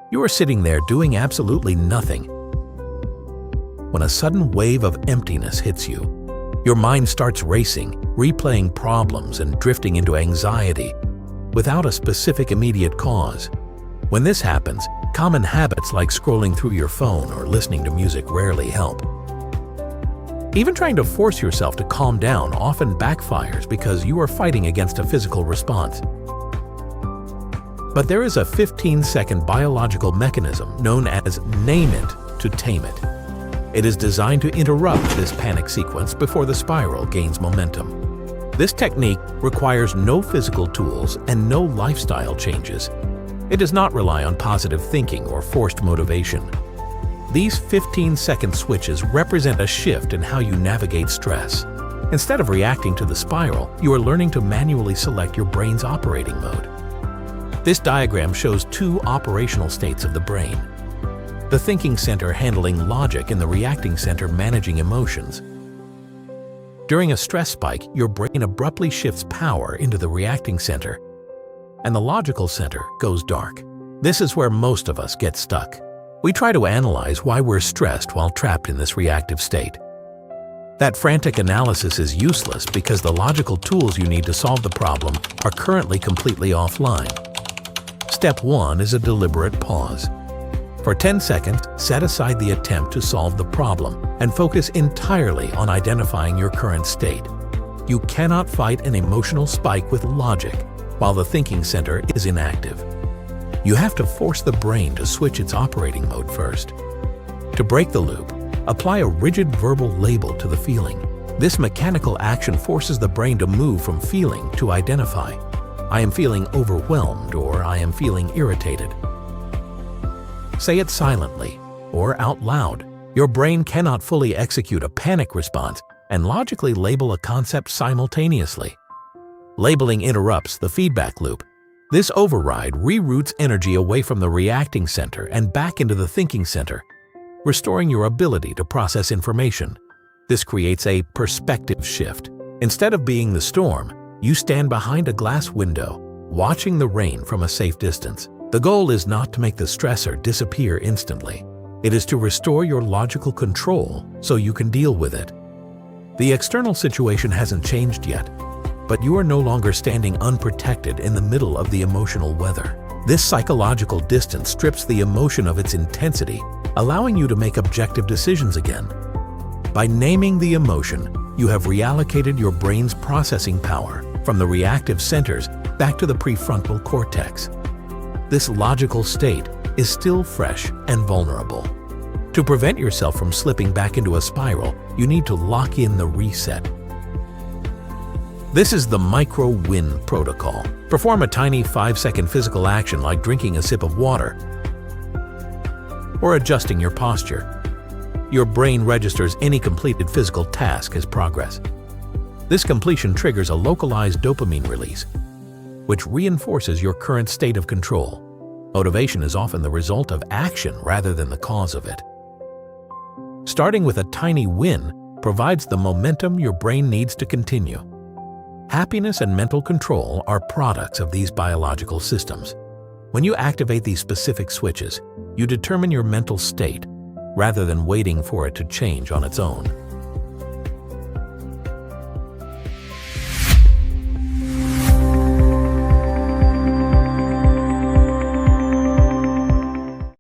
You are sitting there doing absolutely nothing when a sudden wave of emptiness hits you. Your mind starts racing, replaying problems and drifting into anxiety without a specific immediate cause. When this happens, common habits like scrolling through your phone or listening to music rarely help. Even trying to force yourself to calm down often backfires because you are fighting against a physical response. But there is a 15-second biological mechanism known as name it to tame it. It is designed to interrupt this panic sequence before the spiral gains momentum. This technique requires no physical tools and no lifestyle changes. It does not rely on positive thinking or forced motivation. These 15-second switches represent a shift in how you navigate stress. Instead of reacting to the spiral, you are learning to manually select your brain's operating mode. This diagram shows two operational states of the brain: the thinking center handling logic and the reacting center managing emotions. During a stress spike, your brain abruptly shifts power into the reacting center, and the logical center goes dark. This is where most of us get stuck. We try to analyze why we're stressed while trapped in this reactive state. That frantic analysis is useless because the logical tools you need to solve the problem are currently completely offline. Step 1 is a deliberate pause. For 10 seconds, set aside the attempt to solve the problem and focus entirely on identifying your current state. You cannot fight an emotional spike with logic while the thinking center is inactive. You have to force the brain to switch its operating mode first. To break the loop, apply a rigid verbal label to the feeling. This mechanical action forces the brain to move from feeling to identify. I am feeling overwhelmed, or I am feeling irritated. Say it silently or out loud. Your brain cannot fully execute a panic response and logically label a concept simultaneously. Labeling interrupts the feedback loop. This override reroutes energy away from the reacting center and back into the thinking center, restoring your ability to process information. This creates a perspective shift. Instead of being the storm, you stand behind a glass window, watching the rain from a safe distance. The goal is not to make the stressor disappear instantly. It is to restore your logical control so you can deal with it. The external situation hasn't changed yet, but you are no longer standing unprotected in the middle of the emotional weather. This psychological distance strips the emotion of its intensity, allowing you to make objective decisions again. By naming the emotion, you have reallocated your brain's processing power from the reactive centers back to the prefrontal cortex. This logical state is still fresh and vulnerable. To prevent yourself from slipping back into a spiral, you need to lock in the reset. This is the micro-win protocol. Perform a tiny 5-second physical action like drinking a sip of water or adjusting your posture. Your brain registers any completed physical task as progress. This completion triggers a localized dopamine release, which reinforces your current state of control. Motivation is often the result of action rather than the cause of it. Starting with a tiny win provides the momentum your brain needs to continue. Happiness and mental control are products of these biological systems. When you activate these specific switches, you determine your mental state rather than waiting for it to change on its own.